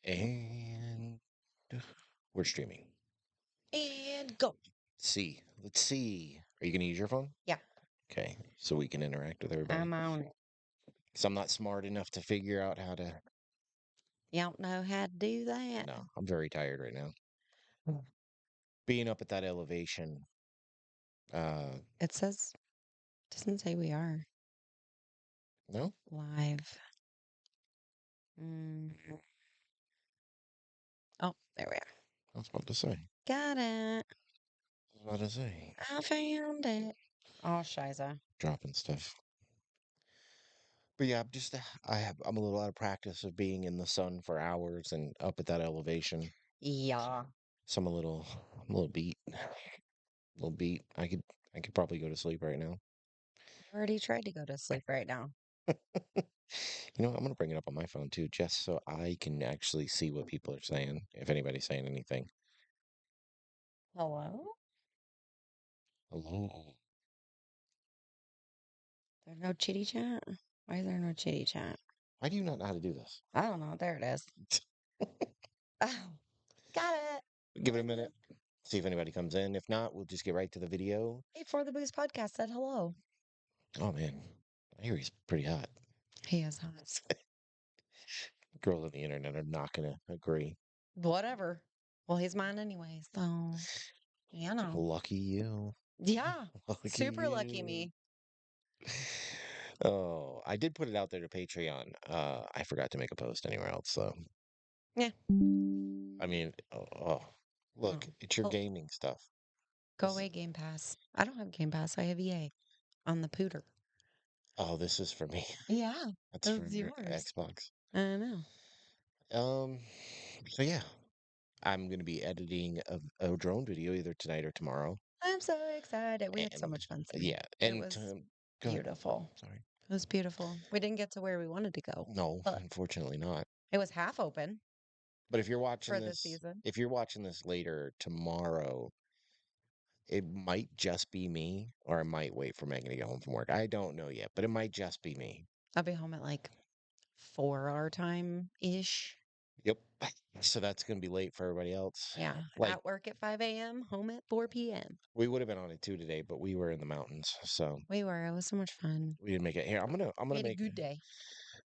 And we're streaming. And go. Let's see. Are you going to use your phone? Yeah. Okay. So we can interact with everybody. I'm on it. Because I'm not smart enough to figure out how to. You don't know how to do that? No, I'm very tired right now. Being up at that elevation. It doesn't say we are No? live. Oh, there we are. I was about to say. Got it. I was about to say. I found it. Oh, shiza. Dropping stuff. But yeah, I'm a little out of practice of being in the sun for hours and up at that elevation. Yeah. So I'm a little beat. I could probably go to sleep right now. I already tried to go to sleep right now. You know, I'm gonna bring it up on my phone too, just so I can actually see what people are saying, if anybody's saying anything. Hello? Hello. There's no chitty chat? Why is there no chitty chat? Why do you not know how to do this? I don't know. There it is. Oh, got it. Give it a minute. See if anybody comes in. If not, we'll just get right to the video. Hey, For the Booze podcast said hello. Oh man, I hear he's pretty hot. He is hot. Girls on the internet are not gonna agree. Whatever. Well, he's mine anyway, so you know. Lucky you. Yeah. Lucky Super lucky you. me. Oh, I did put it out there to Patreon. I forgot to make a post anywhere else, so. Yeah. I mean, look, Oh. it's your Oh, gaming stuff. go away, Game Pass. I don't have Game Pass. I have EA on the pooter. Oh, this is for me. Yeah. That's for That's yours. Xbox. I know. Um, so yeah, I'm gonna be editing a drone video either tonight or tomorrow. I'm so excited. We had so And much fun today. yeah, It and was go ahead. beautiful. Sorry. It was beautiful. We didn't get to where we wanted to go, No, but unfortunately not. it was half open But if you're watching for the this, season. if you're watching this later tomorrow, it might just be me, or I might wait for Megan to get home from work. I don't know yet, but it might just be me. I'll be home at like 4 our time ish. Yep. So that's gonna be late for everybody else. Yeah. Like At work at 5 a.m., home at 4 p.m. we would have been on it too today, but we were in the mountains, so We were. It was so much fun. we didn't make it. Here, We had a good day.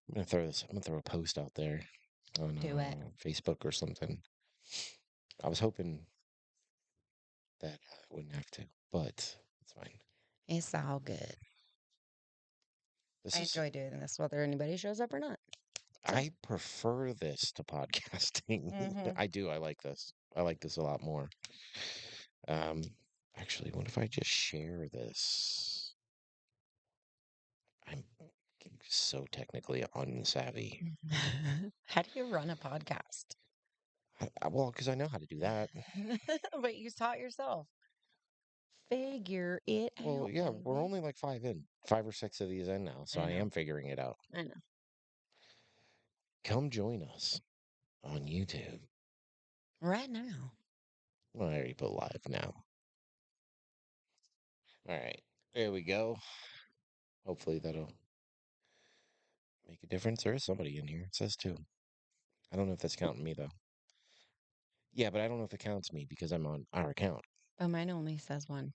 I'm gonna throw this. I'm gonna throw a post out there on Do it. Facebook or something. I was hoping that I wouldn't have to, but it's fine. It's all good. This I is. enjoy doing this, whether anybody shows up or not. So. I prefer this to podcasting. Mhm. I do. I like this. I like this a lot more. Um, actually, what if I just share this? I'm so technically unsavvy. How do you run a podcast? Well, because I know how to do that. But you taught yourself. Figure it Well, out, yeah, we're baby. only like 5 or 6 of these in now, so I I know. am figuring it out. I know. Come join us on YouTube. Right now. Well, I already put live now. All right, there we go. Hopefully that'll make a difference. There is somebody in here. It says two. I don't know if that's counting me though. Yeah, but I don't know if it counts me because I'm on our account. But mine only says one.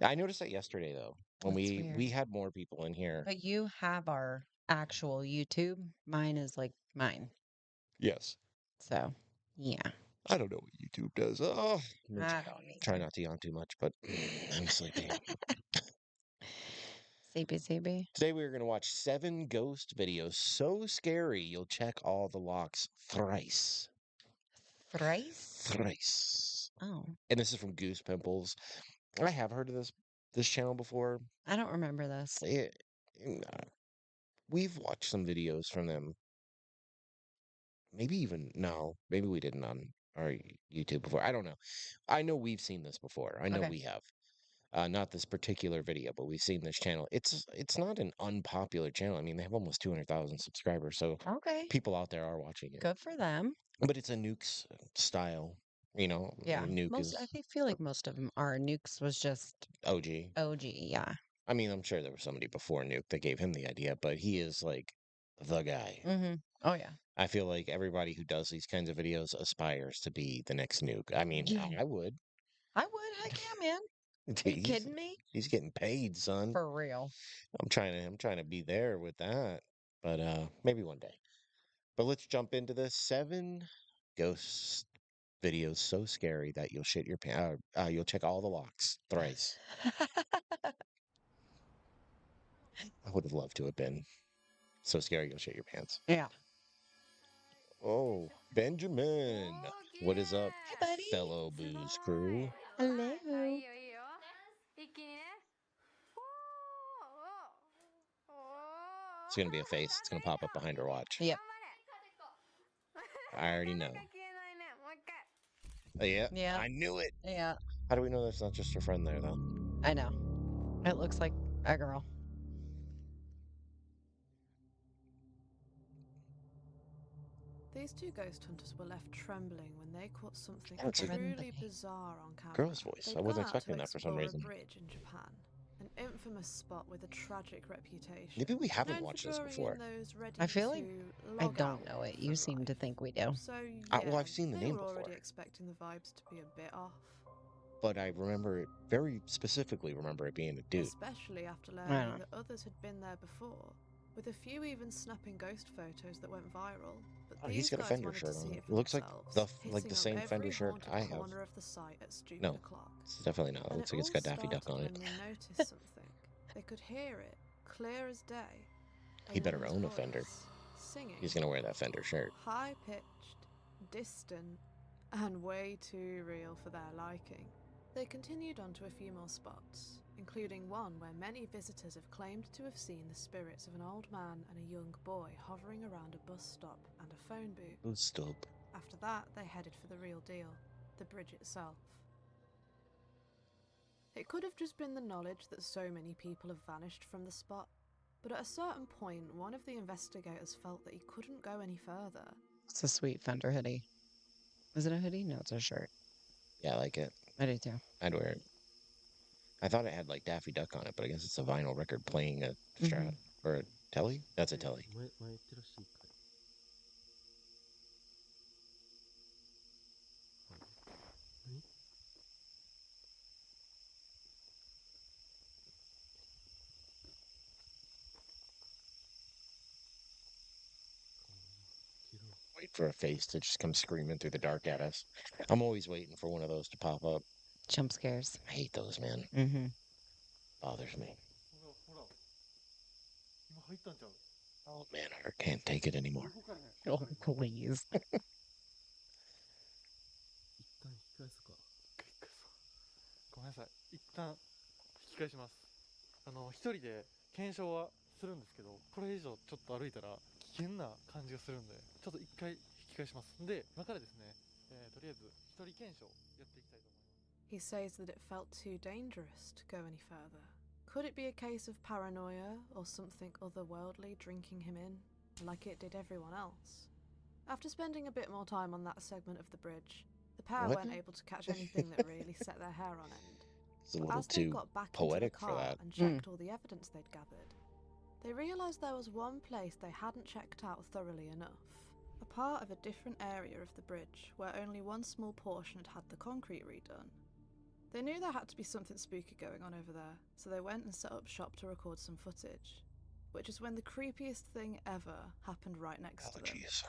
I noticed that yesterday though, when That's we weird. had more people in here. But you have our actual YouTube. Mine is like mine. Yes. So, yeah. I don't know what YouTube does. Oh, I don't try either. not to yawn too much, but I'm sleepy. CB. Today we are going to watch 7 ghost videos so scary you'll check all the locks thrice. Thrice? Thrice. Oh. And this is from Goose Pimples. I have heard of this channel before. I don't remember this. We've watched some videos from them. Maybe we didn't on our YouTube before. I don't know. I know we've seen this before. I know Okay. we have. Not this particular video, but we've seen this channel. It's not an unpopular channel. I mean, they have almost 200,000 subscribers, so Okay. people out there are watching it. Good for them. But it's a Nuke's style, Yeah. Nuke is I feel like most of them are. Nukes was just OG. OG. Yeah. I mean, I'm sure there was somebody before Nuke that gave him the idea, but he is like the guy. Oh, yeah. I feel like everybody who does these kinds of videos aspires to be the next nuke. I mean, Yeah. I would. I would. Heck yeah, man. Are you He's kidding me? he's getting paid, son. For real. I'm trying to be there with that. But maybe one day. But let's jump into the 7 ghost videos so scary that you'll shit your pants. You'll check all the locks thrice. I would have loved to have been so scary you'll shit your pants. Yeah. Oh, Benjamin. What is up, Hey, buddy. fellow booze crew? Hello. 一気にね。 It's gonna be a face. It's gonna pop up behind her watch. Yep. I already know. もう一回。 Yeah, Yeah. I knew it. Yeah. How do we know that's not just your friend there, though? I know. It looks like a girl. These two ghost hunters were left trembling when they caught something That's a truly bizarre on camera. girl's voice. They'd I wasn't gone out expecting to that for some explore reason. a bridge in Japan, an infamous spot with a tragic reputation. Maybe we haven't known watched for this drawing before. in those ready I feel like to I log don't out know it. You from seem to life. think we do. So Well, I've seen the they name were already before. expecting the vibes to be a bit off. But I remember it very specifically. Remember it being a dude. Especially after know. learning that others had been there before, with a few even snapping ghost photos that went viral. But Oh, he's these got a guys Fender wanted to shirt see on. it It for looks like themselves, the hitting same up Fender every shirt haunted I have. corner of the site at stupid No, o'clock. it's definitely not. It And looks it like it's all got Daffy Duck started on it. when they noticed something. They could hear it, clear as day. He better woman's own a Fender. voice, singing. He's gonna wear that Fender shirt. High-pitched, distant, and way too real for their liking. They continued on to a few more spots, including one where many visitors have claimed to have seen the spirits of an old man and a young boy hovering around a bus stop and a phone booth. Stop. After that, they headed for the real deal, the bridge itself. It could have just been the knowledge that so many people have vanished from the spot, but at a certain point, one of the investigators felt that he couldn't go any further. It's a sweet Fender hoodie. Is it a hoodie? No, it's a shirt. Yeah, I like it. I do too. I'd wear it. I thought it had like Daffy Duck on it, but I guess it's a vinyl record playing a Strat or a Telly. That's a Telly. 前言ってらっしゃい一回。何 Wait for a face to just come screaming through the dark at us. I'm always waiting for one of those to pop up. Jump scares. I hate those, man. Mm-hmm. Bothers me. ほら、今入ったんちゃう Oh man, I can't take it anymore. 動かへん。 Oh, please. 一旦引き返すか。ごめんなさい。一旦引き返します。一人で検証はするんですけど、これ以上ちょっと歩いたら危険な感じがするんで、ちょっと一回引き返します。で、今からですね、とりあえず一人検証やっていきたいと思います。 He says that it felt too dangerous to go any further. Could it be a case of paranoia or something otherworldly drinking him in, like it did everyone else? After spending a bit more time on that segment of the bridge, the pair What? weren't able to catch anything that really set their hair on end. It's a But little as they too got back poetic into the for car that. and checked all the evidence they'd gathered, they realised there was one place they hadn't checked out thoroughly enough. A part of a different area of the bridge where only one small portion had had the concrete redone. They knew there had to be something spooky going on over there, so they went and set up shop to record some footage. Which is when the creepiest thing ever happened right next to them. Allergies.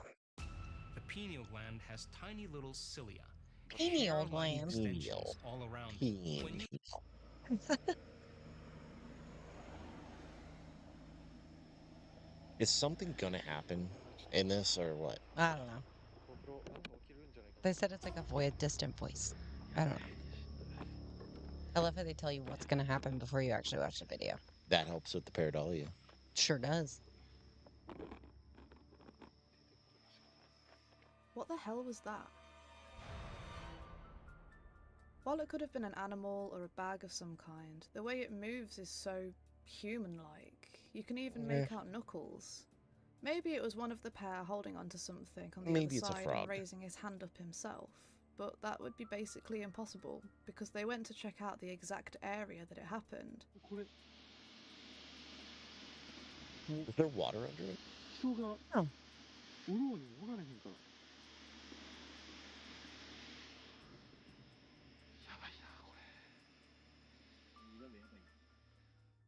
The pineal gland has tiny little cilia. Pineal hair-like gland. extensions all around it. When you Is something gonna happen in this or what? I don't know. これなんか起きるんじゃないか。 They said it's like a distant voice. I don't know. I love how they tell you what's going to happen before you actually watch the video. That helps with the pareidolia. Sure does. What the hell was that? While it could have been an animal or a bag of some kind, the way it moves is so human-like. You can even make out knuckles. Maybe it was one of the pair holding onto something on the Maybe other it's a side frog. and raising his hand up himself. But that would be basically impossible, because they went to check out the exact area that it happened. これ Is there water under it? 人がうんおろうにおられへんから。やばいなこれ。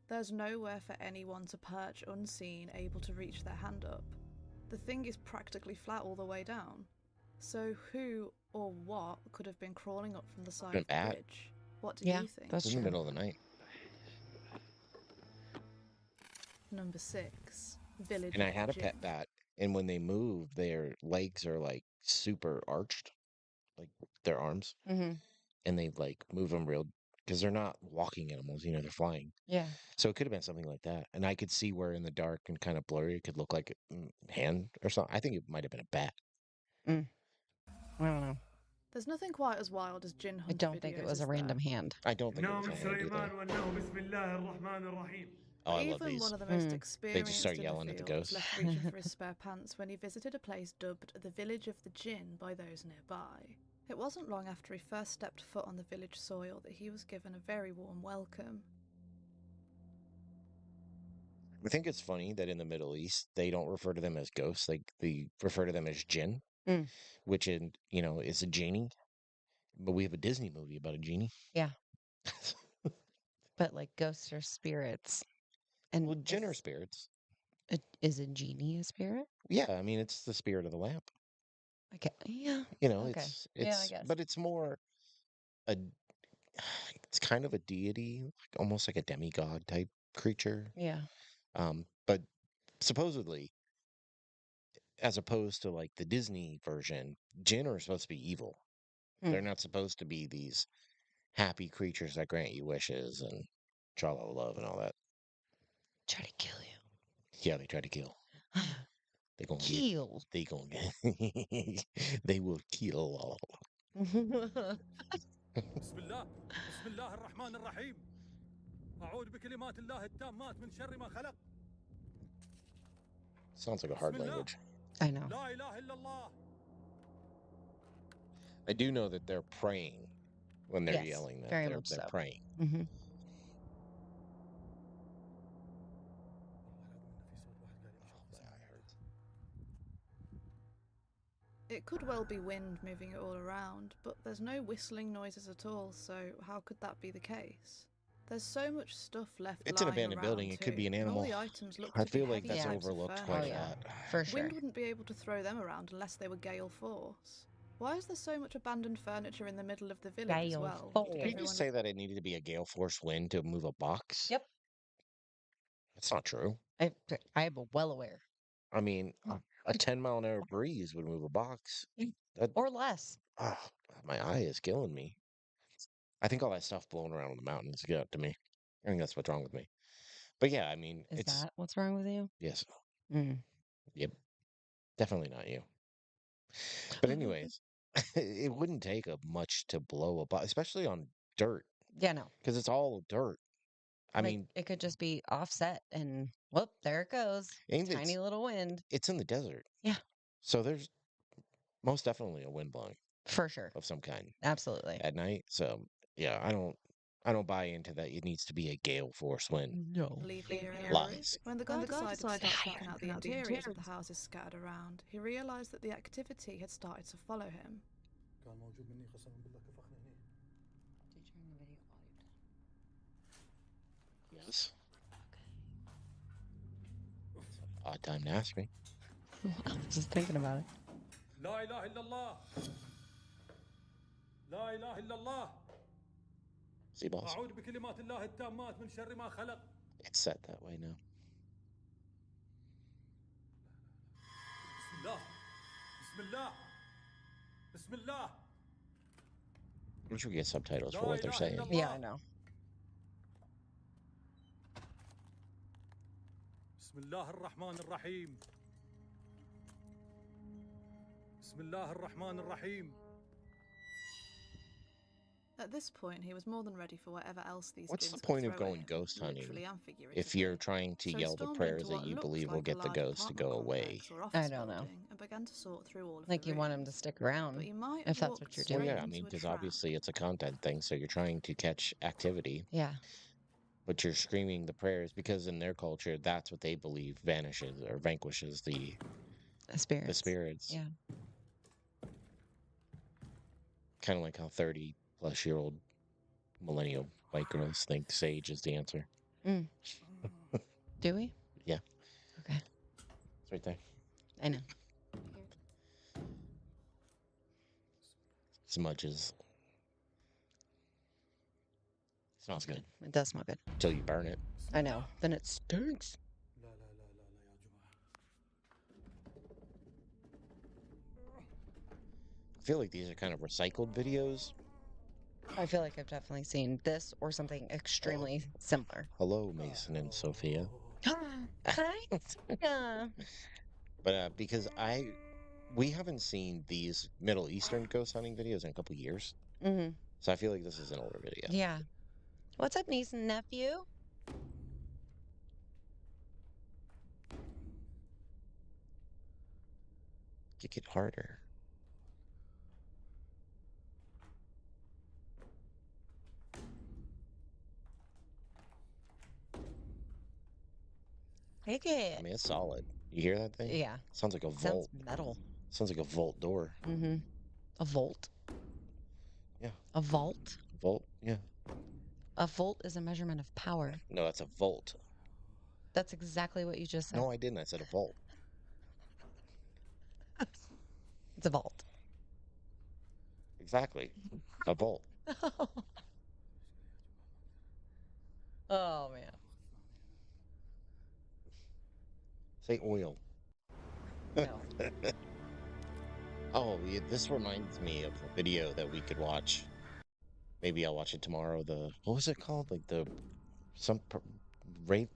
There's nowhere for anyone to perch unseen, able to reach their hand up. The thing is practically flat all the way down. So who or what could have been crawling up from the side of the bat. bridge? What do Yeah, you think? that's It's in the true. middle of the night. Number 6. Village And I of the had a Jinn. pet bat, and when they move, their legs are like super arched, like their arms, Mm-hmm. and they like move them real because they're not walking animals, you know, they're flying. Yeah. So it could have been something like that. And I could see where in the dark and kind of blurry it could look like a hand or something. I think it might have been a bat. I don't know. There's nothing quite as wild as Jinn I hunt don't think it videos, was a is there? random hand. I don't think it was a hand either. Oh, I love Even these. one of the most Mm. experienced start in yelling the at the field ghosts. was left reaching for his spare pants when he visited a place dubbed the Village of the Jinn by those nearby. It wasn't long after he first stepped foot on the village soil that he was given a very warm welcome. I think it's funny that in the Middle East they don't refer to them as ghosts; they refer to them as jinn, Mm. which is a genie. But we have a Disney movie about a genie. Yeah. But like ghosts or spirits. And Well, jinn are spirits. is a genie a spirit? Yeah, I mean it's the spirit of the lamp. Okay. Yeah. You know, Okay. it's Yeah, I guess. but it's more a it's kind of a deity, like almost like a demigod type creature. Yeah. But supposedly, as opposed to like the Disney version, jinn are supposed to be evil. Hmm. They're not supposed to be these happy creatures that grant you wishes and tra la love and all that. Try to kill you. Yeah, they try to kill. They gonna get. Kill. They gonna get. They will kill. بسم الله بسم الله الرحمن الرحيم أعوذ بكلمات الله التامات من شر ما خلق Sounds like a hard language. I know. لا إله إلا الله. I do know that they're praying when they're Yes, yelling that. very They're much so. praying. Mm-hmm. It could well be wind moving it all around, but there's no whistling noises at all, so how could that be the case? There's so much stuff left It's an lying abandoned building. around It could be too, an and all animal. the items look I to be feel like heavy that's types of overlooked Oh quite a furniture. yeah, lot. for sure. Wind wouldn't be able to throw them around unless they were gale force. Why is there so much abandoned furniture in the middle of the village as Gale well? force. Did Did you everyone just say that it needed to be a gale force wind to move a box? Yep. That's not true. I am well aware. I mean, a 10-mile-an-hour breeze would move a box. That, Or less. my eye is killing me. I think all that stuff blowing around on the mountain is good to me. I think that's what's wrong with me. But yeah, I mean, Is it's that what's wrong with you? yes, Mm. yep, definitely not you. But anyways, it wouldn't take much to blow a box, especially on dirt, Yeah, no. because it's all dirt. I Like, mean, it could just be offset and whoop, there it goes. and Tiny little wind. it's in the desert. Yeah. So there's most definitely a wind blowing For sure. of some kind Absolutely. at night. So yeah, I don't buy into that. It needs to be a gale force wind. No. leave the area? Lies. When the guy decided to start checking out the interiors of the houses scattered around, he realised that the activity had started to follow him. كان موجود مني قسما بالله كفخنا هنا. Yes. Odd time to ask me. I was just thinking about it. لا إله إلا الله. لا إله إلا الله. See, boss. أعوذ بكلمات الله التامات من شر ما خلق. It's set that way now. بسم الله بسم الله بسم الله. I'm sure we get subtitles for what they're saying. Yeah, I know. بسم الله الرحمن الرحيم. بسم الله الرحمن الرحيم. At this point, he was more than ready for whatever else these What's jinns the could point of throw going at him, ghost hunting literally and if figuratively. you're trying to So he yell the stormed prayers into that what you looks believe will like a get the large ghost to go apartment away? complex or I office don't know. building and began to sort through all of Like the you want him to rooms. stick around. But he might if have that's what walked you're Well, doing. straight yeah, I into mean, a because trap. obviously it's a content thing, so you're trying to catch activity. Yeah. but you're screaming the prayers because in their culture, that's what they believe vanishes or vanquishes the Spirits. spirits. Yeah. Kind of like how 30-plus-year-old millennial white girls think sage is the answer. Mm. Do we? Yeah. Okay. It's right there. I know. Smudges. Smells good It does smell good. until you burn it. I know. Then it stinks. لا لا لا لا لا يا جماعة. I feel like these are kind of recycled videos. I feel like I've definitely seen this or something extremely similar. Hello, Mason and Sophia. Hi. Yeah. But because we haven't seen these Middle Eastern ghost hunting videos in a couple years, Mm-hmm. so I feel like this is an older video. Yeah. What's up, niece and nephew? Kick it harder. Take it. I mean, it's solid. You hear that thing? Yeah. Sounds like a Sounds vault. metal. Sounds like a vault door. Mm-hmm. A volt. Yeah. A vault. Volt? Yeah. A volt is a measurement of power. No, that's a volt. That's exactly what you just said. No, I didn't. I said a volt. It's a vault. Exactly. A volt. Oh, man. Say oil. No. Oh, yeah, this reminds me of a video that we could watch. Maybe I'll watch it tomorrow. What was it called? Like the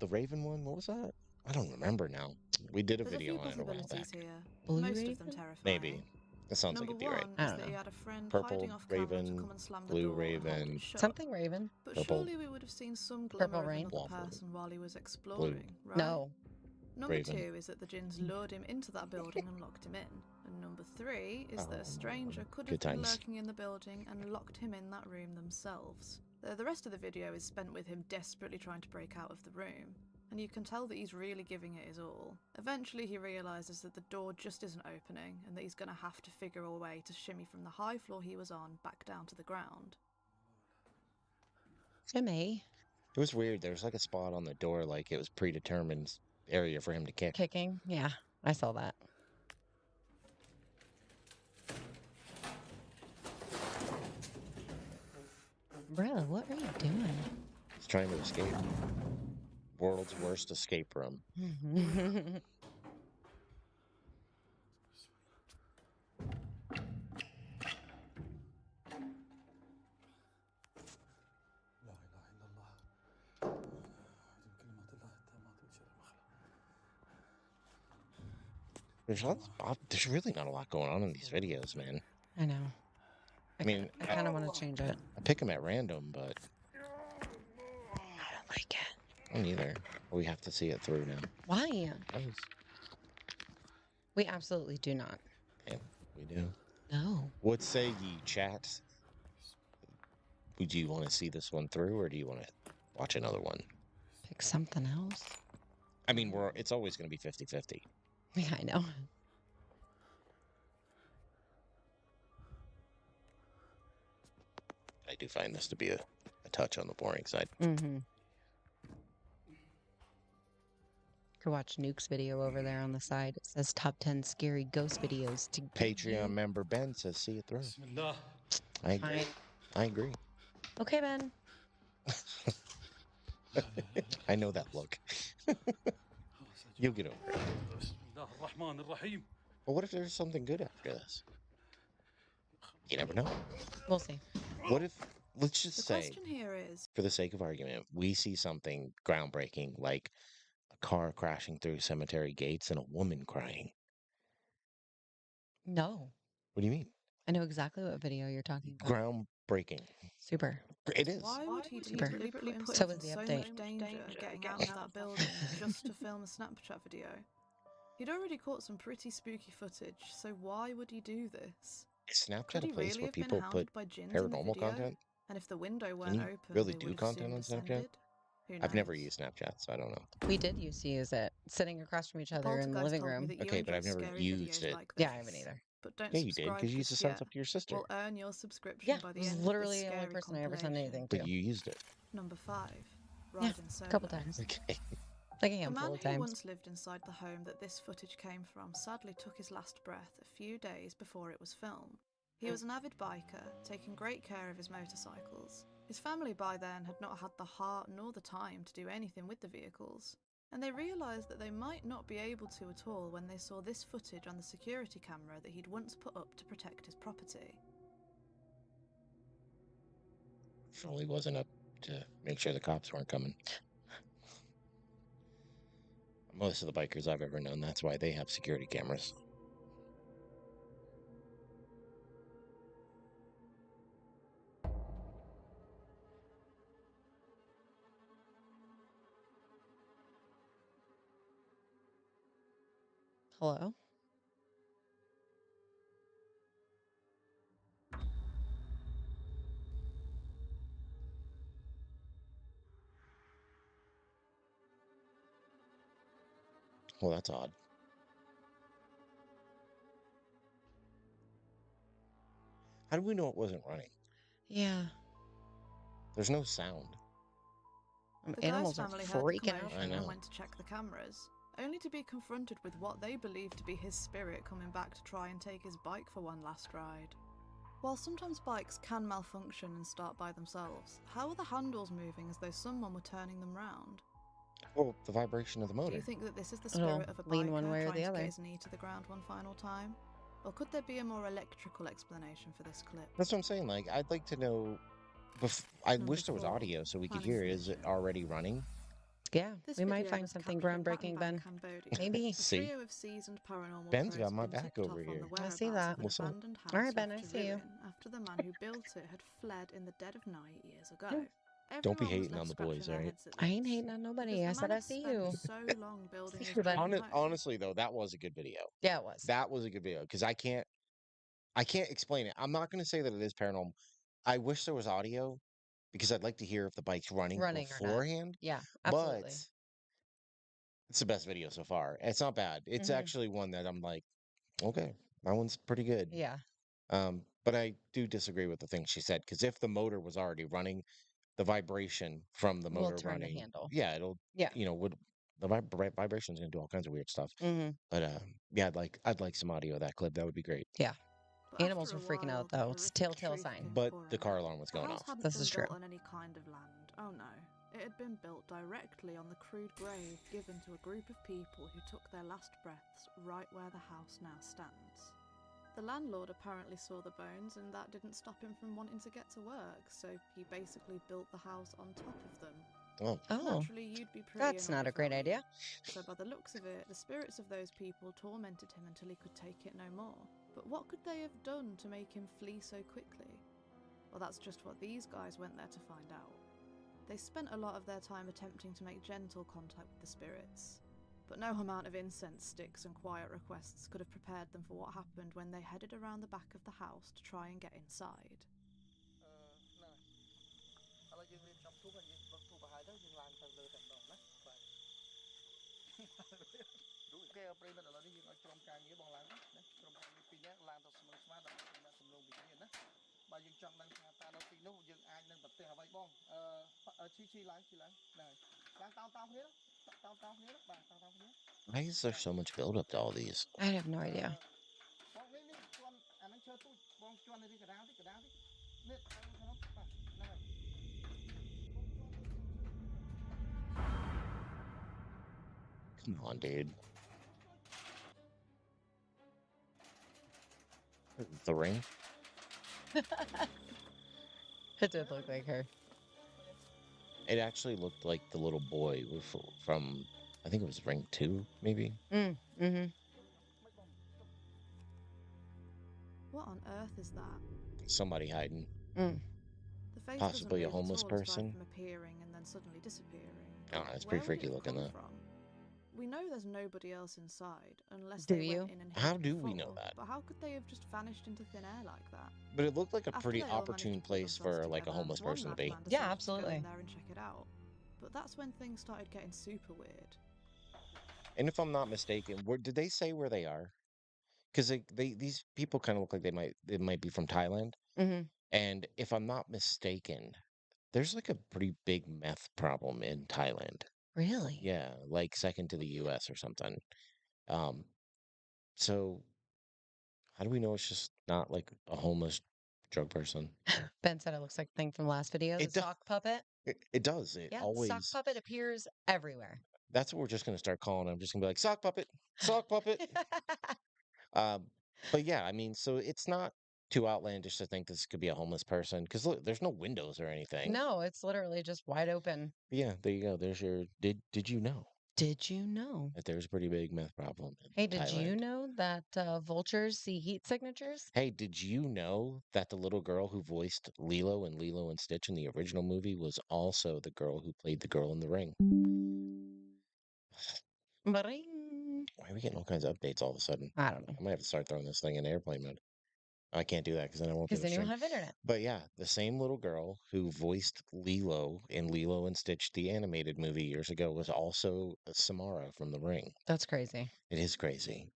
Raven one? What was that? I don't remember now. We did a There's a video few on it a while possibilities back. here. Blue Most Raven? of them terrifying. Maybe. That sounds Number like it'd be right. one I is don't that he know. had a friend Purple hiding off camera to Raven, come and slam the Blue door and hold Raven. it shut. Something Raven. But Purple- surely we would have seen some Purple glimmer of rain. another Waffle. person while he was exploring, right? No. Number Raven. 2 is that the jinns lured him into that building and locked him in. And number 3 is that a stranger could have Good been times. lurking in the building and locked him in that room themselves. The rest of the video is spent with him desperately trying to break out of the room, and you can tell that he's really giving it his all. Eventually he realises that the door just isn't opening, and that he's going to have to figure a way to shimmy from the high floor he was on back down to the ground. Jimmy. It was weird. There was like a spot on the door, like it was predetermined area for him to kick. Kicking. Yeah. I saw that. Bruh, what are you doing? He's trying to escape. World's worst escape room. لا إله إلا الله. أعوذ بكلمات الله التامات من شر ما خلق. There's really not a lot going on in these videos, man. I know. I mean, I kind of want to change it. I pick them at random, but I don't like it. I don't either. We have to see it through now. Why? Because We absolutely do not. we do. No. What say ye, chat? Would you want to see this one through, or do you want to watch another one? Pick something else. I mean, it's always going to be 50-50. Yeah, I know. I do find this to be a touch on the boring side. Mm-hmm. Could watch Nuke's video over there on the side. It says top 10 scary ghost videos to Patreon member Ben says see it through. بسم الله. I agree. Fine. I agree. Okay, Ben. I know that look. You'll get over it. بسم الله الرحمن الرحيم. But what if there's something good after this? You never know. We'll see. What if, let's just The say, question here is, for the sake of argument, we see something groundbreaking, like a car crashing through cemetery gates and a woman crying. No. What do you mean? I know exactly what video you're talking about. Groundbreaking. Super. It is. why would he Super. deliberately put So himself is the in so update. much danger getting out of that building just to film a Snapchat video? He'd already caught some pretty spooky footage, so why would he do this? Is Could Snapchat he a place really where have been people put hounded by jinns in the paranormal video? content? And if the window Can weren't you open, really they do would have content soon on Snapchat? descended? Who knows? I've never used Snapchat, so I don't know. We did used to use it, sitting across from each The other in the poltergeist living told me room. that you Okay, but enjoy I've never scary used videos it. like this. Yeah, I haven't either. But don't Yeah, you did, subscribe because you used to just send yet. stuff to your sister. We'll earn your subscription Yeah, by it the was end literally of the this only scary person I ever sent compilation. anything But to. you used it. Number 5. Yeah, Ride and Solo. a couple times. Okay. Like a The handful man of who times. once lived inside the home that this footage came from sadly took his last breath a few days before it was filmed. He was an avid biker, taking great care of his motorcycles. His family by then had not had the heart nor the time to do anything with the vehicles, and they realised that they might not be able to at all when they saw this footage on the security camera that he'd once put up to protect his property. Surely wasn't up to make sure the cops weren't coming. Most of the bikers I've ever known, that's why they have security cameras. Hello? Well, that's odd. How do we know it wasn't running? Yeah. There's no sound. The guy's Animals are family heard the freaking out. commotion I know. and went to check the cameras, only to be confronted with what they believed to be his spirit coming back to try and take his bike for one last ride. While sometimes bikes can malfunction and start by themselves, how are the handles moving as though someone were turning them round? Well, the vibration of the Do motor. you think that this is the It'll spirit of a lean biker one way or trying the to other. get his knee to the ground one final time? Or could there be a more electrical explanation for this clip? That's what I'm saying. Like, I'd like to know. I Number wish there was 4, audio so we could planning hear. Is it solution. already running? Yeah, This we might video find was something captured at groundbreaking, Battambang, Ben. Cambodia. Maybe. A See? trio of seasoned paranormal Ben's pros got my had been back tipped over off on here. the I whereabouts see that. of an What's up? abandoned house All right, Ben, left I to see you. ruin after the man who built it had fled in the dead of night years ago. Don't be Everyone was hating left on the scratching boys, their alright? heads at I ain't this, hating on nobody. because I the said man I had see spent you. so long building See his you, Ben. dream home. Honestly, though, that was a good video. Yeah, it was. That was a good video because I can't explain it. I'm not going to say that it is paranormal. I wish there was audio because I'd like to hear if the bike's running Running or not. beforehand. Yeah, But absolutely. it's the best video so far. It's not bad. It's Mhm. actually one that I'm like, okay, that one's pretty good. Yeah. But I do disagree with the thing she said because if the motor was already running, the vibration from the We'll motor turn the running, handle. yeah, it'll, Yeah. would the vibration's gonna do all kinds of weird stuff. Mm-hmm. But yeah, I'd like some audio of that clip. That would be great. Yeah. But Animals after were a freaking while, out, the though. It's a horrific telltale truth sign. came But pouring the car out. alarm was The going house off. hadn't This been is built true. on any kind of land. Oh no. It had been built directly on the crude grave given to a group of people who took their last breaths right where the house now stands. The landlord apparently saw the bones and that didn't stop him from wanting to get to work, so he basically built the house on top of them. Oh, Oh, Naturally, you'd be pretty that's not annoyed a great if that idea. were you. So by the looks of it, the spirits of those people tormented him until he could take it no more. But what could they have done to make him flee so quickly? Well, that's just what these guys went there to find out. They spent a lot of their time attempting to make gentle contact with the spirits, but no amount of incense sticks and quiet requests could have prepared them for what happened when they headed around the back of the house to try and get inside. why is there so much build up to all these? I have no idea. Come on, dude. The ring? It did look like her. It actually looked like the little boy from, I think it was Ring 2, maybe? Mm-hmm. What on earth is that? Somebody hiding. Mm. The face Possibly a doesn't move homeless at all, aside person. from appearing and then suddenly disappearing. Oh, that's Where pretty would it freaky have looking, come though. from? We know there's nobody else inside, unless Do they you? went in and hid How do we before, know that? But how could they have just vanished into thin air like that? But it looked like a After pretty they all managed opportune to pull place themselves for like a together, homeless one person to be. madman Yeah, decided to go absolutely. in there and check it out. but that's when things started getting super weird. And if I'm not mistaken, did they say where they are? Because these people kind of look like they might be from Thailand. Mm-hmm. And if I'm not mistaken, there's like a pretty big meth problem in Thailand. Really? Yeah, like second to the US or something. Um, so how do we know it's just not like a homeless drug person? Ben said it looks like the thing from last video, the It does. sock puppet. It does. It Yeah, sock always. puppet appears everywhere. That's what we're just gonna start calling. I'm just gonna be like sock puppet, sock puppet. Um, but yeah, I mean, so it's not too outlandish to think this could be a homeless person because look, there's no windows or anything. No, it's literally just wide open. Yeah, there you go. There's your did you know Did you know? that there's a pretty big meth problem in Hey, did you Thailand? know that vultures see heat signatures? Hey, did you know that the little girl who voiced Lilo and Lilo and Stitch in the original movie was also the girl who played the girl in the ring? Ba-ring. Why are we getting all kinds of updates all of a sudden? I don't know. I might have to start throwing this thing in airplane mode. I can't do that because then I won't be Because able then to you stream. have internet. But yeah, the same little girl who voiced Lilo in Lilo and Stitch, the animated movie years ago, was also Samara from The Ring. That's crazy. It is crazy.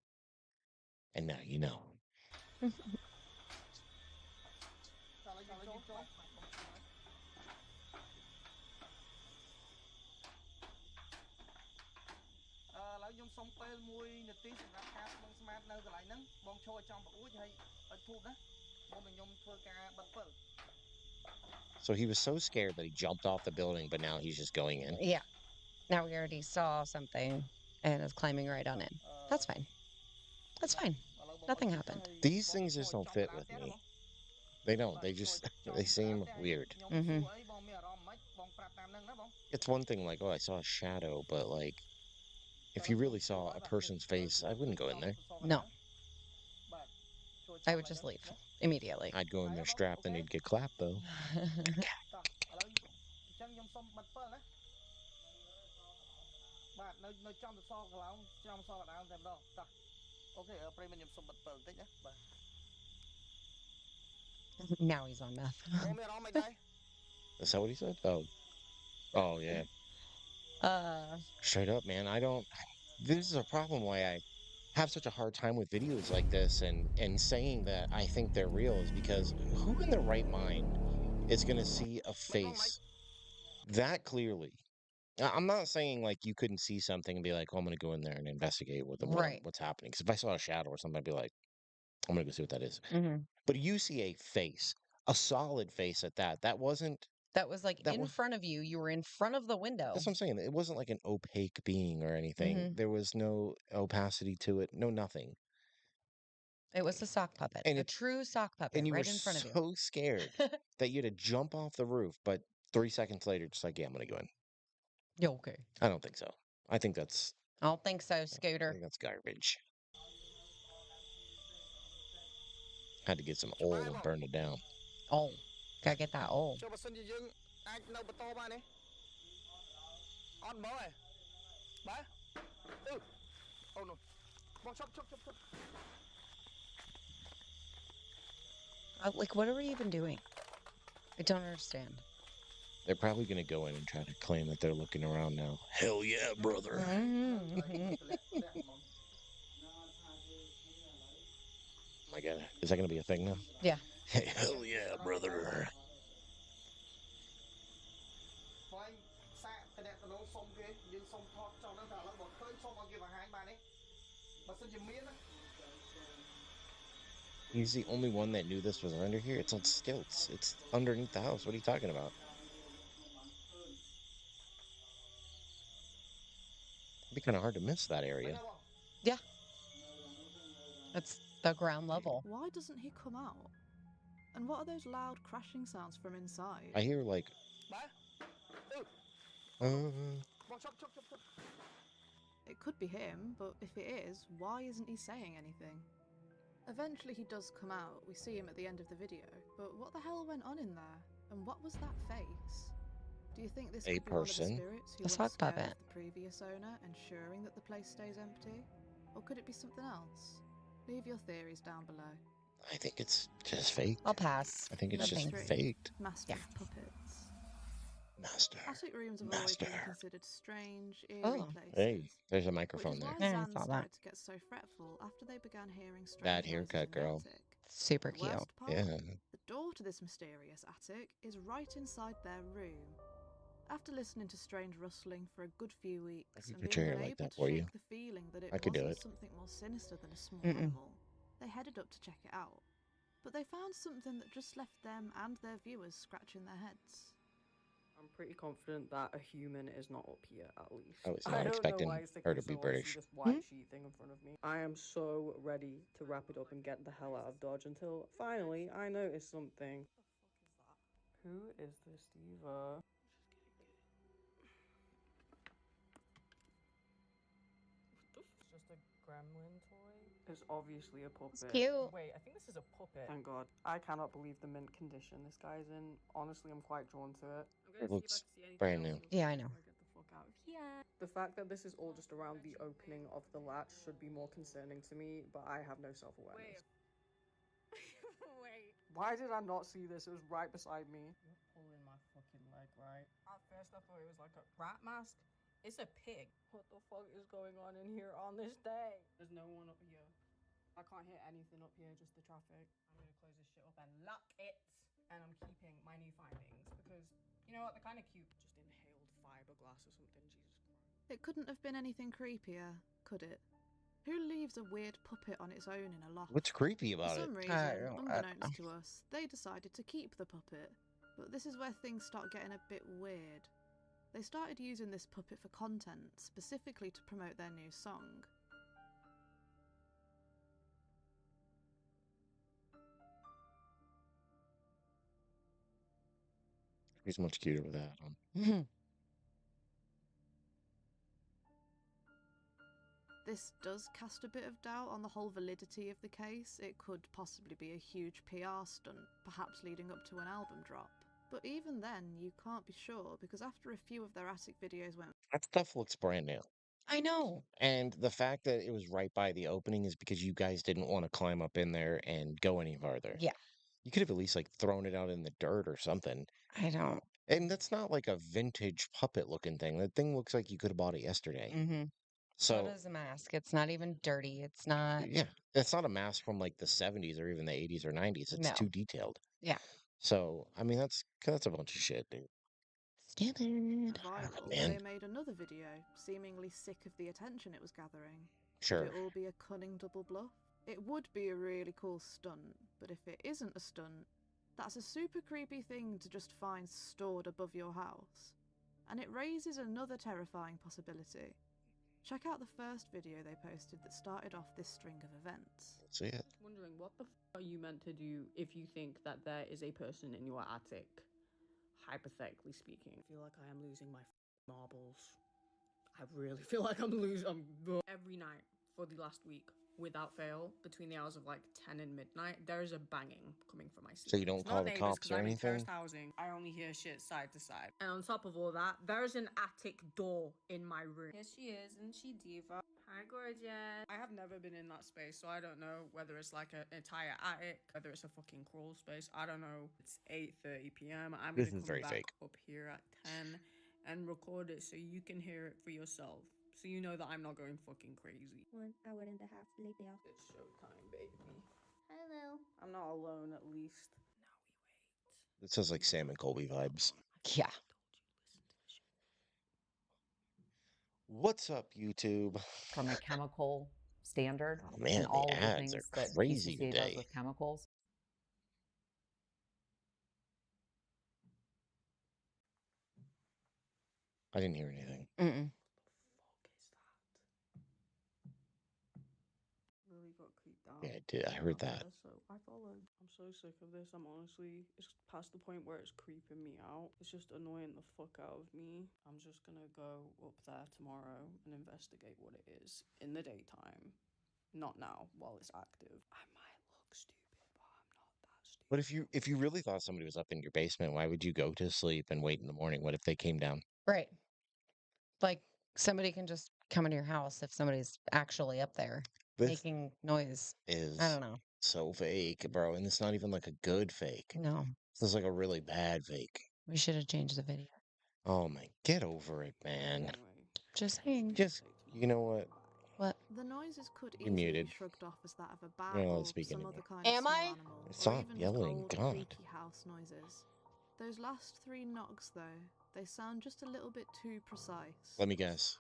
And now you know. So he was so scared that he jumped off the building, but now he's just going in. Yeah. Now we already saw something and is climbing right on in. That's fine. That's fine. Nothing happened. These things just don't fit with me. They don't. They just they seem weird. Mm-hmm. It's one thing like, oh, I saw a shadow, but like if you really saw a person's face, I wouldn't go in there. No. I would just leave immediately. I'd go in there strapped and he'd get clapped though. Now he's on meth. Is that what he said? Oh. Oh yeah. Straight up, man. This is a problem why I have such a hard time with videos like this and saying that I think they're real is because who in their right mind is gonna see a face that clearly? I'm not saying like you couldn't see something and be like, oh, I'm gonna go in there and investigate Right. what's happening. Because if I saw a shadow or something, I'd be like, I'm gonna go see what that is. Mm-hmm. But you see a face, a solid face at that. That wasn't. That was like That in was. front of you. You were in front of the window. That's what I'm saying. It wasn't like an opaque being or anything. Mhm. There was no opacity to it. No nothing. It was a sock puppet. And a it- true sock puppet And you right were in front of you. so scared that you had to jump off the roof. But 3 seconds later, just like, yeah, I'm gonna go in. Yeah, okay. I don't think so. I think that's. I don't think so, I Scooter. think that's garbage. Had to get some oil and burn it down. Oh, gotta get that oil. Like, what are we even doing? I don't understand. They're probably gonna go in and try to claim that they're looking around now. Hell yeah, brother. Mhm. My God, is that gonna be a thing now? Yeah. Hey, hell yeah, brother. He's the only one that knew this was under here. It's on stilts. It's underneath the house. What are you talking about? It'd be kind of hard to miss that area. Yeah. That's the ground level. Why doesn't he come out? And what are those loud crashing sounds from inside? I hear like. It could be him, but if it is, why isn't he saying anything? Eventually he does come out, we see him at the end of the video, but what the hell went on in there? And what was that face? Do you think this A could be one of the person? spirits who A once sock scared puppet. off the previous owner, ensuring that the place stays empty? Or could it be something else? Leave your theories down below. I think it's just fake. I'll pass. I think it's just Nothing. faked. Master Yeah. of Puppets. Master. Attic rooms have always been Master. considered strange, eerie Oh. places. Hey, there's a Which microphone is there. why Yeah, I Zan saw that. started to get so fretful after they began hearing Bad strange noises haircut, in the girl. attic. Super The cute. worst part? Yeah. The door to this mysterious attic is right inside their room. After listening to strange rustling for a good few I weeks could and put being your hair like unable that to for you. shake the feeling that it I could do wasn't it. something more sinister than a small Mm-mm. animal, they headed up to check it out. But they found something that just left them and their viewers scratching their heads. I'm pretty confident that a human is not up here, at least. I was I not don't know expecting why it's her taking to me be so long to see British. this white sheet thing in front of me. I am so ready to wrap it up and get the hell out of Dodge until finally I notice something. What the fuck is that? Who is this diva? It's just a gremlin toy. It's obviously a puppet. It's cute. Wait, I think this is a puppet. Thank God. I cannot believe the mint condition this guy's in. Honestly, I'm quite drawn to it. I'm It gonna see if I looks can see anything brand else new. real Yeah, quick I know. before I get the fuck out of here. The fact that this is all just around the opening of the latch should be more concerning to me, but I have no self-awareness. Wait. Why did I not see this? It was right beside me. You're pulling my fucking leg, right? At first I thought it was like a rat mask. It's a pig. What the fuck is going on in here on this day? There's no one up here. I can't hear anything up here, just the traffic. I'm gonna close this shit up and lock it. And I'm keeping my new findings because, you know what, they're kind of cute. Just inhaled fiberglass or something, Jesus Christ. It couldn't have been anything creepier, could it? Who leaves a weird puppet on its own in a loft? What's creepy For about it? some reason, I don't know. unbeknownst to us, they decided to keep the puppet. But this is where things start getting a bit weird. They started using this puppet for content, specifically to promote their new song. He's much cuter with that on. This does cast a bit of doubt on the whole validity of the case. It could possibly be a huge PR stunt, perhaps leading up to an album drop. But even then, you can't be sure, because after a few of their attic videos went That stuff looks brand new. I know. And the fact that it was right by the opening is because you guys didn't want to climb up in there and go any farther. Yeah. You could have at least like thrown it out in the dirt or something. I don't. And that's not like a vintage puppet looking thing. That thing looks like you could have bought it yesterday. Mm-hmm. So So does a mask. It's not even dirty. It's not. yeah, it's not a mask from like the 70s or even the 80s or 90s. It's No. too detailed. Yeah. So I mean that's a bunch of shit, dude. Stupid. viral, man. they made another video, seemingly sick of the attention it was gathering. Sure. Could it all be a cunning double bluff? It would be a really cool stunt, but if it isn't a stunt, that's a super creepy thing to just find stored above your house. And it raises another terrifying possibility. Check out the first video they posted that started off this string of events. See it. Just wondering, what the f are you meant to do if you think that there is a person in your attic? Hypothetically speaking. I feel like I am losing my marbles. I really feel like I'm losing every night for the last week. Without fail, between the hours of like 10 and midnight, there is a banging coming from my ceiling. So you don't It's call not the neighbors, cops 'cause or I'm in anything? terraced housing. I only hear shit side to side. And on top of all that, there is an attic door in my room. Here she is, isn't she diva? Hi, gorgeous. I have never been in that space, so I don't know whether it's like an entire attic, whether it's a fucking crawl space. I don't know. It's 8:30 p.m. I'm This gonna is come very back fake. up here at 10 and record it so you can hear it for yourself. So you know that I'm not going fucking crazy. 1 hour and a half later. It's showtime, baby. Hello. I'm not alone, at least. Now we wait. It says like Sam and Colby vibes. Yeah. What's up, YouTube? From a chemical standard Oh man, and all the of the ads things are that crazy PCCA does today. with chemicals. I didn't hear anything. Mm-mm. Really got creeped out. Yeah, I did. I heard that. So I followed. I'm so sick of this. I'm honestly, it's past the point where it's creeping me out. It's just annoying the fuck out of me. I'm just gonna go up there tomorrow and investigate what it is in the daytime. Not now, while it's active. I might look stupid, but I'm not that stupid. But if you really thought somebody was up in your basement, why would you go to sleep and wait in the morning? What if they came down? Right. Like somebody can just come into your house if somebody's actually up there This making noise. is I don't know. so fake, bro. And it's not even like a good fake. No. This is like a really bad fake. We should have changed the video. Oh my, get over it, man. Anyway, Just saying. Just, you know what? What? The noises could You're easily muted. be shrugged off as that of a You're bat not allowed to or speak some anymore. other kind of Am small I? animal, or Stop even just yelling, old, God. creaky house noises. Those last 3 knocks, though, they sound just a little bit too precise. Let me guess.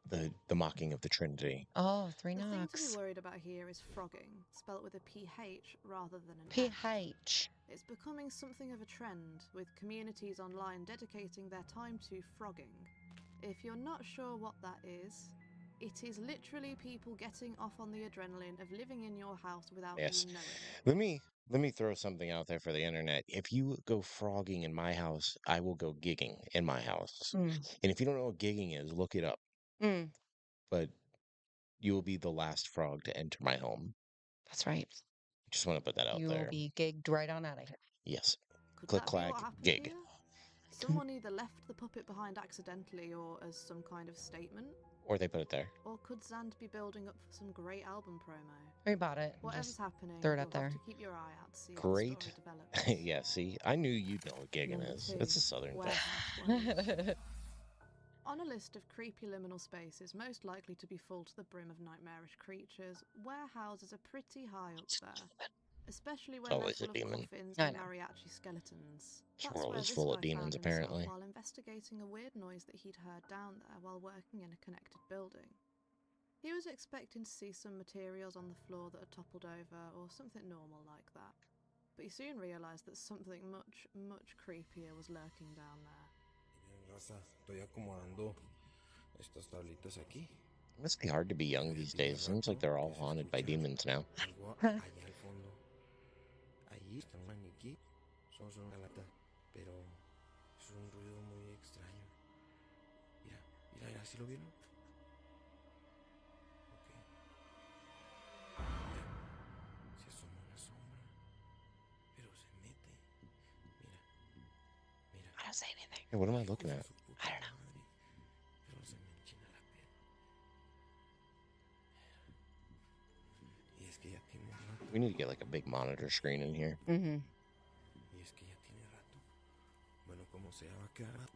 The mocking of the Trinity. Oh, 3 The thing to be knocks. worried about here is frogging, spelt with a PH rather than an F. PH. It's becoming something of a trend, with communities online dedicating their time to frogging. If you're not sure what that is, it is literally people getting off on the adrenaline of living in your house without Yes. you knowing. Let me throw something out there for the internet. If you go frogging in my house, I will go gigging in my house. Mm. And if you don't know what gigging is, look it up. Mm. But you will be the last frog to enter my home. That's right. Just want to put that out You will there. be gigged right on out of here. Yes. Could Click, that be clack, what happened gig. here? Someone either left the puppet behind accidentally or as some kind of statement? Or they put it there. Or could Zand be building up for some great album promo? We bought it. Whatever's Just happening, throw it you'll up there. have to keep your eye out to see how the Great. story develops. Yeah, see, I knew you'd know what gigging Number is. 2, It's a southern thing. warehouse woes. On a list of creepy liminal spaces most likely to be full to the brim of nightmarish creatures, warehouses are pretty high up there. Especially when they're always a full of demon. coffins I and know. mariachi skeletons. This That's world where is this full guy of demons, found himself apparently. while investigating a weird noise that he'd heard down there while working in a connected building. He was expecting to see some materials on the floor that had toppled over or something normal like that. But he soon realised that something much, much creepier was lurking down there. Raza, estoy acomodando estas tablitas aquí. It must be hard to be young these days. Seems like they're all haunted by demons now. Algo allá al fondo. Allí está un maniquí. Son una lata, pero es un ruido muy extraño. Mira, mira, mira, ¿sí lo vieron? Ok. Mira, se asoma una sombra, pero se mete. Mira, mira. I don't say anything. Hey, what am I looking at? I don't know. Pero se me enchina la piel. Y es que ya tiene rato. We need to get like a big monitor screen in here. Mm-hmm. Y es que ya tiene rato. Bueno, como sea, va a quedar.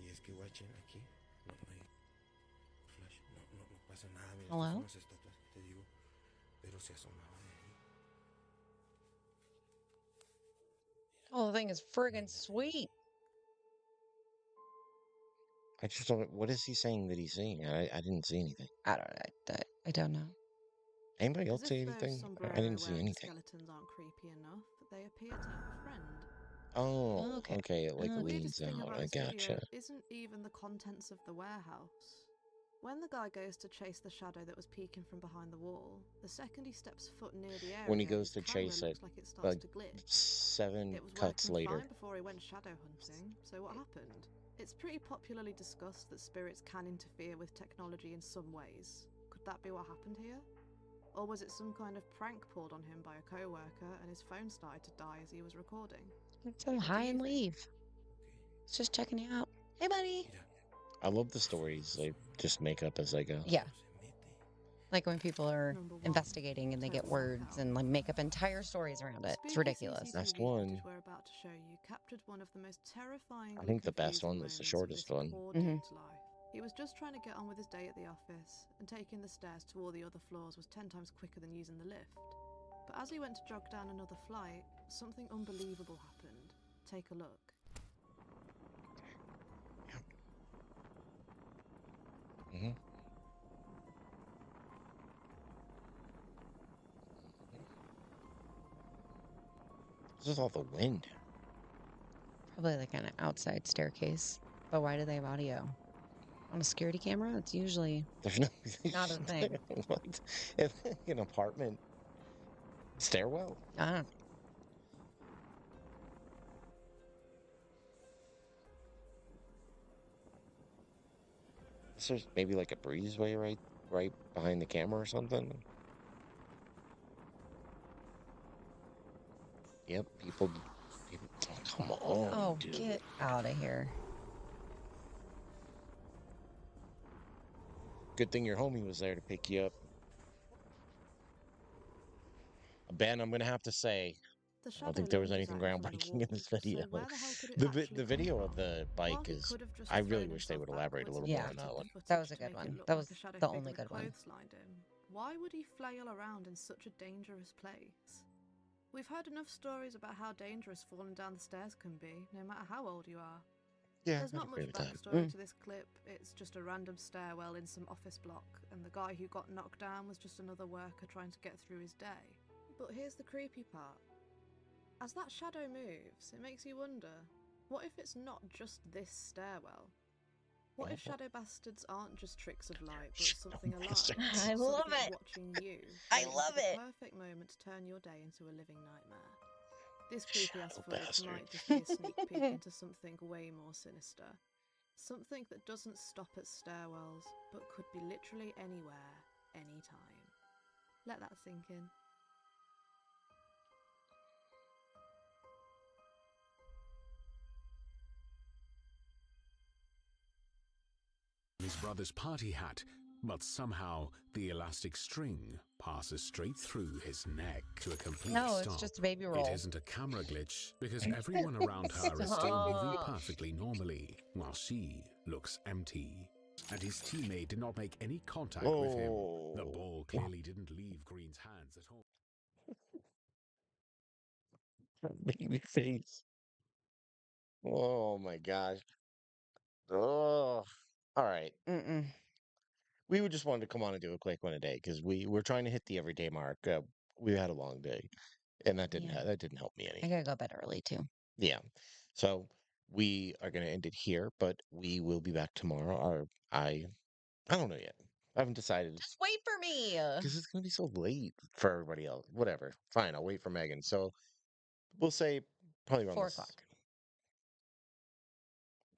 Y es que guachen aquí. No hay flash. No pasa nada. Mira, Hello? estas son las estatuas que te digo. Pero se asomaba de ahí. Oh, the thing is friggin' sweet. I just don't. What is he saying that he's seeing? I didn't see anything. I don't know. Anybody As else if see those anything? I sombrero didn't see wearing anything. skeletons aren't creepy enough, they appear to have a friend. Oh, Okay. okay. It like Okay. The weirdest leans thing out. about I this video gotcha. isn't even the contents of the warehouse. When the guy goes to chase the shadow that was peeking from behind the wall, the second he steps foot near the area, When he goes his to camera chase looks it, like it starts like to glitch. 7 It was cuts working later. fine before he went shadow hunting, so what happened? It's pretty popularly discussed that spirits can interfere with technology in some ways. Could that be what happened here? Or was it some kind of prank pulled on him by a co-worker and his phone started to die as he was recording? Say hi and leave. Okay. It's just checking you out. Hey, buddy. Mira. I love the stories they just make up as they go. Yeah. Pero se mete. Like when people are Number 1. investigating and they get Turns words out. and like make up entire stories around it. It's Spooky ridiculous. Last CCTV one. footage we're about to show you captured one of the most terrifying. I think the best one was the shortest one. Poor Mhm. dude's life. He was just trying to get on with his day at the office, and taking the stairs to all the other floors was 10 times quicker than using the lift. But as he went to jog down another flight, something unbelievable happened. Take a look. Mm-hmm. This is all the wind. Probably like an outside staircase. But why do they have audio? On a security camera? It's usually There's no. not a thing. What? An apartment stairwell? I don't know. Is there maybe like a breezeway right behind the camera or something? Yep, people oh, come on, Oh, dude. get out of here. Good thing your homie was there to pick you up. Ben, I'm gonna have to say, The I shadow don't think there was lunges anything at him from the groundbreaking in this wall, video. so where the hell could it The actually the come video from? of the While bike he is. could have just I really thrown wish they himself would elaborate a backwards little and more Yeah. on edited that the one. footage That was a to good make it one. look That like was a shadow the figure only had good one. clotheslined him. Why would he flail around in such a dangerous place? We've heard enough stories about how dangerous falling down the stairs can be, no matter how old you are. Yeah, There's I'd not agree much with that. backstory to this clip. It's just a random stairwell in some office block, and the guy who got knocked down was just another worker trying to get through his day. But here's the creepy part. As that shadow moves, it makes you wonder, what if it's not just this stairwell? What if shadow bastards aren't just tricks of light, but something alive? I love Something it. watching you, I waiting love for the it. perfect moment to turn your day into a living nightmare. This creepy-ass Shadow footage bastard. might just be a sneak peek into something way more sinister. Something that doesn't stop at stairwells, but could be literally anywhere, anytime. Let that sink in. His brother's party hat, but somehow the elastic string passes straight through his neck to a complete No, stop. it's just a baby It roll. isn't a camera glitch because everyone around her is still moving Stop. perfectly normally while she looks empty. And his teammate did not make any contact with him. The Oh, ball clearly didn't leave Green's hands at all. baby face. Oh my gosh. Oh, all right. Mm-mm. We would just wanted to come on and do a quick one a day because we're trying to hit the everyday mark. We had a long day, and that didn't Yeah. that didn't help me any. I gotta go to bed early too. Yeah. So we are going to end it here, but we will be back tomorrow. Or I don't know yet. I haven't decided Just wait for me. because it's going to be so late for everybody else. Whatever. Fine. I'll wait for Megan. So we'll say probably around 4 o'clock.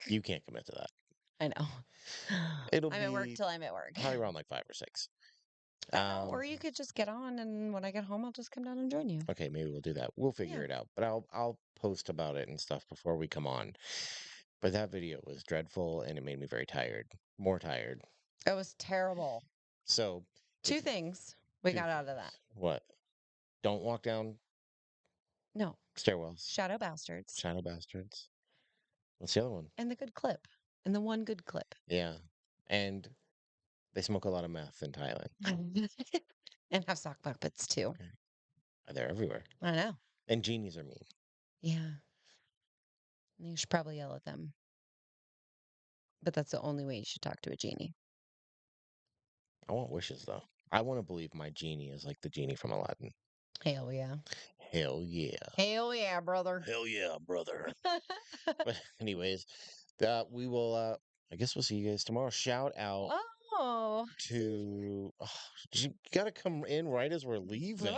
You can't commit to that. I know. It'll I'm at work be till I'm at work. probably around like 5 or 6. Or you could just get on, and when I get home, I'll just come down and join you. Okay, maybe we'll do that. We'll figure Yeah. it out. But I'll post about it and stuff before we come on. But that video was dreadful and it made me very tired. More tired. It was terrible. So 2 things we two got out of that. things. What? Don't walk down No. stairwells. Shadow bastards. Shadow bastards. What's the other one? And the good clip. And the one good clip. Yeah. And they smoke a lot of meth in Thailand. And have sock puppets too. Okay. They're everywhere. I know. And genies are mean. Yeah. You should probably yell at them. But that's the only way you should talk to a genie. I want wishes though. I want to believe my genie is like the genie from Aladdin. Hell yeah. Hell yeah. Hell yeah, brother. Hell yeah, brother. But anyways, we will I guess we'll see you guys tomorrow. Shout out Oh. to you gotta come in right as we're leaving.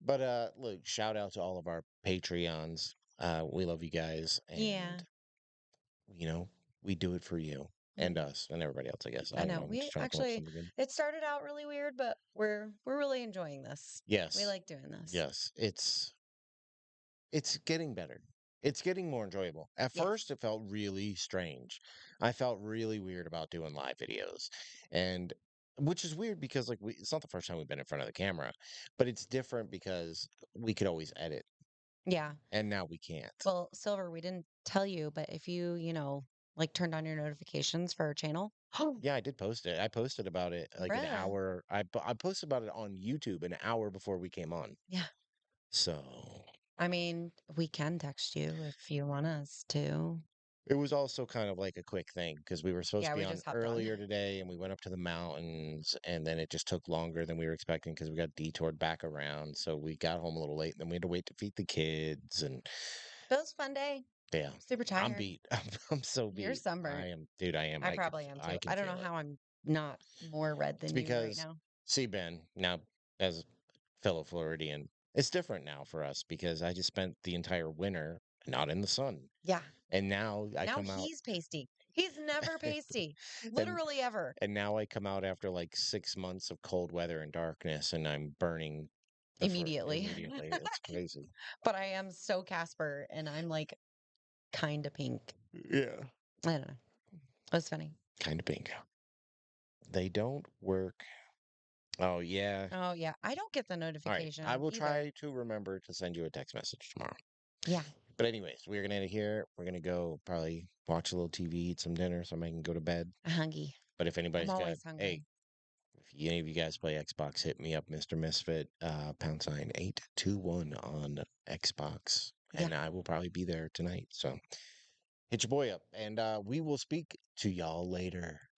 But look, shout out to all of our Patreons. We love you guys, and Yeah. you know, we do it for you and us and everybody else, I guess. I don't know. I'm We just trying to come up with actually, something good. it started out really weird, but we're really enjoying this. Yes. We like doing this. Yes. It's getting better. It's getting more enjoyable. At first, it felt really strange. I felt really weird about doing live videos, and which is weird because like it's not the first time we've been in front of the camera, but it's different because we could always edit, Yeah. and now we can't. Well, Silver, we didn't tell you, but if you, like turned on your notifications for our channel. Yeah, I did post it. I posted about it like an Bruh. hour. I posted about it on YouTube an hour before we came on. Yeah. So I mean, we can text you if you want us to. it was also kind of like a quick thing because we were supposed Yeah, to be we on just hopped on. earlier today and we went up to the mountains and then it just took longer than we were expecting because we got detoured back around. So we got home a little late and then we had to wait to feed the kids and It was a fun day. yeah. Super tired. I'm beat. I'm so beat. You're sunburned. I am, dude. I am. I probably am too. I I don't know feel it. how I'm not more red It's than you right because now. see Ben now as a fellow Floridian, it's different now for us because I just spent the entire winter not in the sun. Yeah. And now I Now come out he's pasty. He's never pasty. Literally ever. and now I come out after like 6 months of cold weather and darkness and I'm burning Immediately. immediately. It's crazy. But I am so Casper and I'm like kind of pink. Yeah. I don't know. It was funny. Kind of pink. They don't work Oh, yeah. Oh, yeah. I don't get the All right. notification I will either. try to remember to send you a text message tomorrow. Yeah. But anyways, we're going to end it here. We're going to go probably watch a little TV, eat some dinner so I can go to bed. Hungry. But if I'm anybody's got, always hey, hungry. if any of you guys play Xbox, hit me up, Mr. Misfit, # 821 on Xbox. And I will probably be there tonight. So hit your boy up and we will speak to y'all later.